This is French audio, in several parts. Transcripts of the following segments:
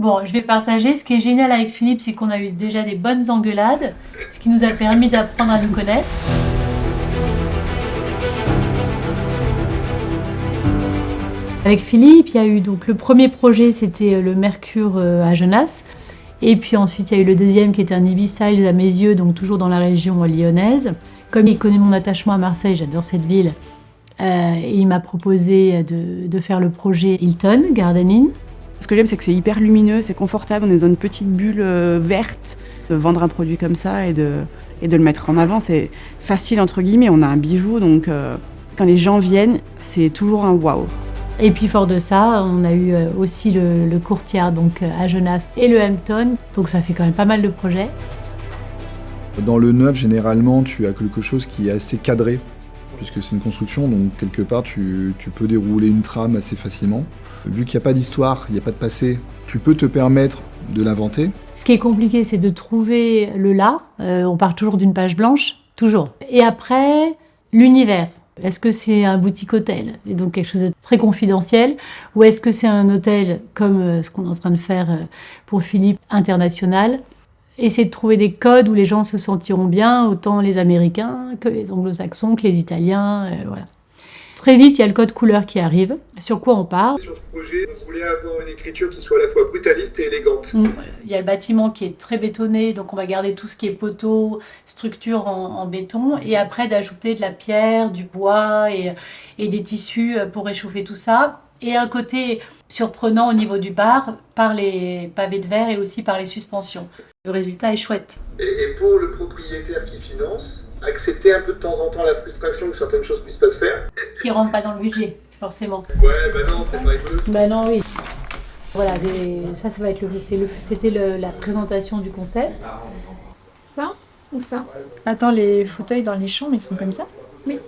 Bon, je vais partager. Ce qui est génial avec Philippe, c'est qu'on a eu déjà des bonnes engueulades, ce qui nous a permis d'apprendre à nous connaître. Avec Philippe, il y a eu donc le premier projet, c'était le Mercure à Genasse. Et puis ensuite, il y a eu le deuxième qui était un Ibis-Styles à mes yeux, donc toujours dans la région lyonnaise. Comme il connaît mon attachement à Marseille, j'adore cette ville, il m'a proposé de faire le projet Hilton Garden Inn. Ce que j'aime, c'est que c'est hyper lumineux, c'est confortable, on est dans une petite bulle verte. De vendre un produit comme ça et de le mettre en avant, c'est facile entre guillemets. On a un bijou, donc quand les gens viennent, c'est toujours un waouh. Et puis fort de ça, on a eu aussi le Courtière donc à Genasse et le Hampton, donc ça fait quand même pas mal de projets. Dans le neuf, généralement, tu as quelque chose qui est assez cadré, puisque c'est une construction, donc quelque part, tu peux dérouler une trame assez facilement. Vu qu'il n'y a pas d'histoire, il n'y a pas de passé, tu peux te permettre de l'inventer. Ce qui est compliqué, c'est de trouver le là. On part toujours d'une page blanche, toujours. Et après, l'univers. Est-ce que c'est un boutique-hôtel, et donc quelque chose de très confidentiel, ou est-ce que c'est un hôtel comme ce qu'on est en train de faire pour Philippe, international? Essayer de trouver des codes où les gens se sentiront bien, autant les Américains que les Anglo-Saxons, que les Italiens, voilà. Très vite, il y a le code couleur qui arrive. Sur quoi on part? Sur ce projet, on voulait avoir une écriture qui soit à la fois brutaliste et élégante. Il y a le bâtiment qui est très bétonné, donc on va garder tout ce qui est poteau, structure en béton, et après d'ajouter de la pierre, du bois et des tissus pour réchauffer tout ça. Et un côté surprenant au niveau du bar par les pavés de verre et aussi par les suspensions. Le résultat est chouette. Et pour le propriétaire qui finance, accepter un peu de temps en temps la frustration que certaines choses puissent pas se faire. Qui rentre pas dans le budget, forcément. Ouais, bah non, c'est pas rigolo. Bah non, oui. Voilà, ça va être c'était la présentation du concept. Ça ou ça? Attends, les fauteuils dans les chambres, ils sont comme ça? Oui.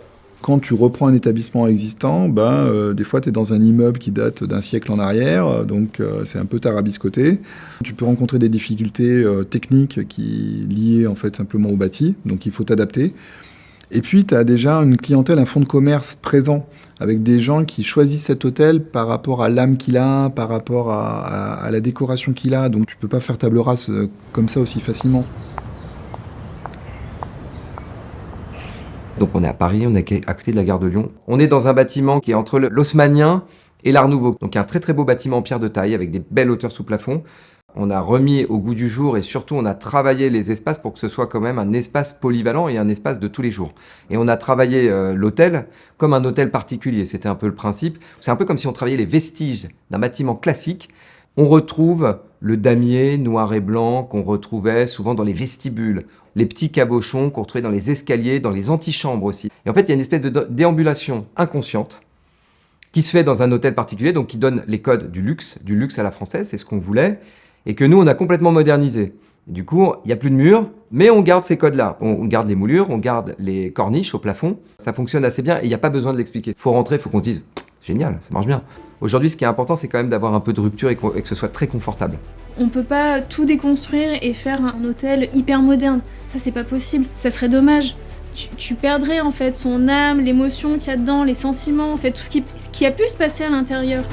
Quand tu reprends un établissement existant, des fois tu es dans un immeuble qui date d'un siècle en arrière, donc c'est un peu tarabiscoté. Tu peux rencontrer des difficultés techniques liées en fait simplement au bâti, donc il faut t'adapter. Et puis tu as déjà une clientèle, un fonds de commerce présent, avec des gens qui choisissent cet hôtel par rapport à l'âme qu'il a, par rapport à la décoration qu'il a, donc tu peux pas faire table rase comme ça aussi facilement. Donc on est à Paris, on est à côté de la gare de Lyon. On est dans un bâtiment qui est entre l'haussmannien et l'art nouveau. Donc un très très beau bâtiment en pierre de taille avec des belles hauteurs sous plafond. On a remis au goût du jour et surtout on a travaillé les espaces pour que ce soit quand même un espace polyvalent et un espace de tous les jours. Et on a travaillé l'hôtel comme un hôtel particulier, c'était un peu le principe. C'est un peu comme si on travaillait les vestiges d'un bâtiment classique. On retrouve le damier noir et blanc qu'on retrouvait souvent dans les vestibules, les petits cabochons qu'on retrouvait dans les escaliers, dans les antichambres aussi. Et en fait, il y a une espèce de déambulation inconsciente qui se fait dans un hôtel particulier, donc qui donne les codes du luxe à la française, c'est ce qu'on voulait, et que nous, on a complètement modernisé. Et du coup, il n'y a plus de murs, mais on garde ces codes-là. On garde les moulures, on garde les corniches au plafond. Ça fonctionne assez bien et il n'y a pas besoin de l'expliquer. Il faut rentrer, il faut qu'on se dise « génial, ça marche bien ». Aujourd'hui, ce qui est important, c'est quand même d'avoir un peu de rupture et que ce soit très confortable. On peut pas tout déconstruire et faire un hôtel hyper moderne. Ça, c'est pas possible. Ça serait dommage. Tu perdrais en fait son âme, l'émotion qu'il y a dedans, les sentiments, en fait, tout ce qui a pu se passer à l'intérieur.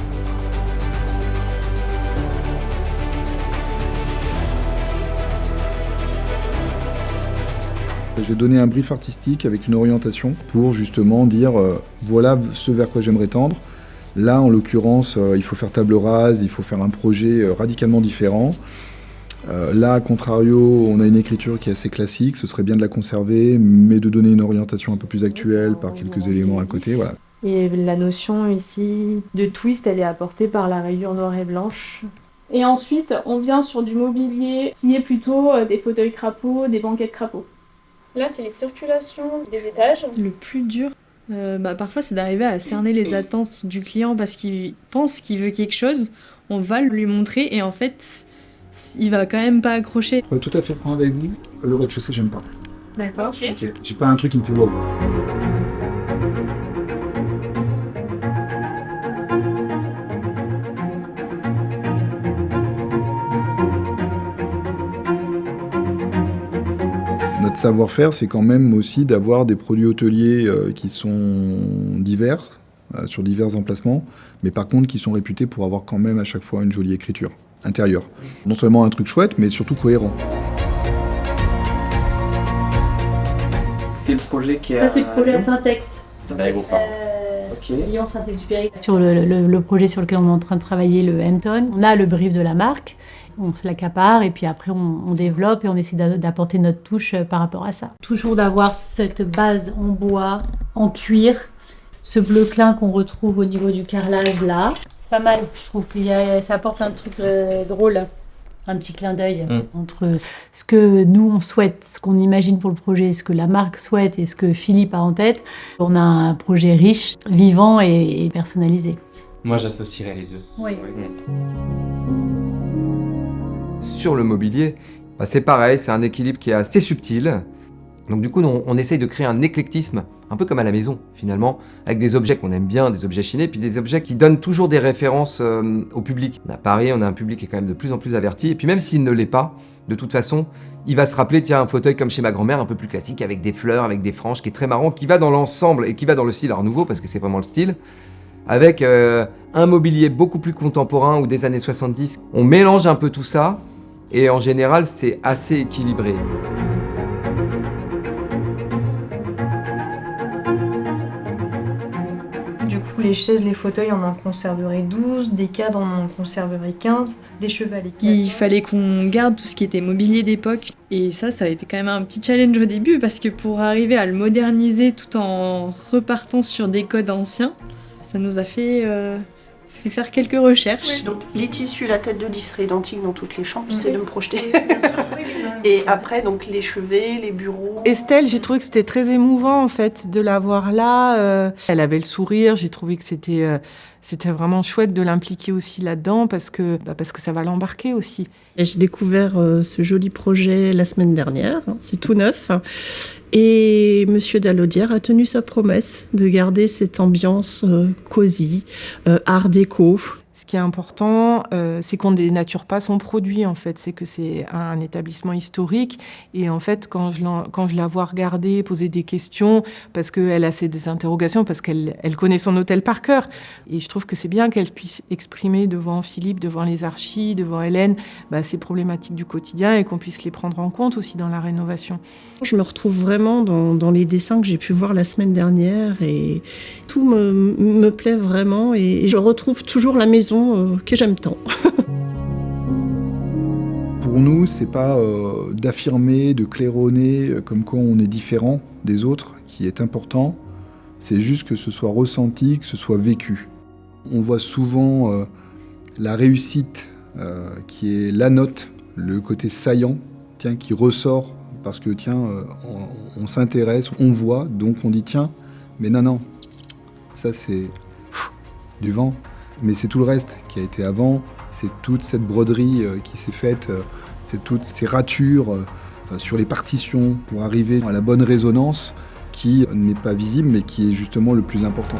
J'ai donné un brief artistique avec une orientation pour justement dire voilà ce vers quoi j'aimerais tendre. Là, en l'occurrence, il faut faire table rase, il faut faire un projet radicalement différent. Là, à contrario, on a une écriture qui est assez classique, ce serait bien de la conserver, mais de donner une orientation un peu plus actuelle par quelques éléments à côté. Voilà. Et la notion ici de twist, elle est apportée par la rayure noire et blanche. Et ensuite, on vient sur du mobilier qui est plutôt des fauteuils crapauds, des banquettes crapauds. Là, c'est les circulations des étages. Le plus dur, parfois, c'est d'arriver à cerner les attentes du client parce qu'il pense qu'il veut quelque chose. On va lui montrer et en fait, il va quand même pas accrocher. Pour être tout à fait franc avec vous, le rez-de-chaussée, j'aime pas. D'accord. Ok. J'ai pas un truc qui me fait wow. Notre savoir-faire, c'est quand même aussi d'avoir des produits hôteliers qui sont divers, sur divers emplacements, mais par contre qui sont réputés pour avoir quand même à chaque fois une jolie écriture. intérieur. Non seulement un truc chouette, mais surtout cohérent. C'est le projet qui est Ça, c'est le projet à Syntex. Ok. Saint-Exupéry. Sur le projet sur lequel on est en train de travailler, le Hampton, on a le brief de la marque, on se l'accapare et puis après on développe et on essaie d'apporter notre touche par rapport à ça. Toujours d'avoir cette base en bois, en cuir, ce bleu clin qu'on retrouve au niveau du carrelage là. C'est pas mal, je trouve que ça apporte un truc drôle. Un petit clin d'œil entre ce que nous on souhaite, ce qu'on imagine pour le projet, ce que la marque souhaite et ce que Philippe a en tête. On a un projet riche, vivant et personnalisé. Moi, j'associerais les deux. Oui. Sur le mobilier, c'est pareil, c'est un équilibre qui est assez subtil. Donc du coup, on essaye de créer un éclectisme, un peu comme à la maison finalement, avec des objets qu'on aime bien, des objets chinés, puis des objets qui donnent toujours des références au public. À Paris, on a un public qui est quand même de plus en plus averti, et puis même s'il ne l'est pas, de toute façon, il va se rappeler, tiens, un fauteuil comme chez ma grand-mère, un peu plus classique, avec des fleurs, avec des franges, qui est très marrant, qui va dans l'ensemble et qui va dans le style Art Nouveau, parce que c'est vraiment le style, avec un mobilier beaucoup plus contemporain ou des années 70. On mélange un peu tout ça, et en général, c'est assez équilibré. Du coup, les chaises, les fauteuils, on en conserverait 12, des cadres, on en conserverait 15, des chevalets 4. Il fallait qu'on garde tout ce qui était mobilier d'époque. Et ça a été quand même un petit challenge au début, parce que pour arriver à le moderniser tout en repartant sur des codes anciens, ça nous a fait faire quelques recherches. Donc les tissus, la tête de lys serait identique dans toutes les chambres, j'essaie de me projeter. Et après, donc les chevets, les bureaux. Estelle, j'ai trouvé que c'était très émouvant en fait de la voir là. Elle avait le sourire, j'ai trouvé que c'était vraiment chouette de l'impliquer aussi là-dedans parce que ça va l'embarquer aussi. Et j'ai découvert ce joli projet la semaine dernière, c'est tout neuf. Et Monsieur Dalaudière a tenu sa promesse de garder cette ambiance cosy, art déco. Ce qui est important, c'est qu'on ne dénature pas son produit, en fait. C'est que c'est un établissement historique. Et en fait, quand je la vois regarder, poser des questions, parce qu'elle a des interrogations, parce qu'elle connaît son hôtel par cœur. Et je trouve que c'est bien qu'elle puisse exprimer devant Philippe, devant les archis, devant Hélène, ces problématiques du quotidien et qu'on puisse les prendre en compte aussi dans la rénovation. Je me retrouve vraiment dans les dessins que j'ai pu voir la semaine dernière et tout me plaît vraiment et je retrouve toujours la maison que j'aime tant. Pour nous, c'est pas d'affirmer, de claironner comme quoi on est différent des autres qui est important. C'est juste que ce soit ressenti, que ce soit vécu. On voit souvent la réussite qui est la note, le côté saillant, qui ressort parce que on s'intéresse, on voit, donc on dit tiens, mais non, ça c'est du vent. Mais c'est tout le reste qui a été avant, c'est toute cette broderie qui s'est faite, c'est toutes ces ratures sur les partitions pour arriver à la bonne résonance qui n'est pas visible mais qui est justement le plus important.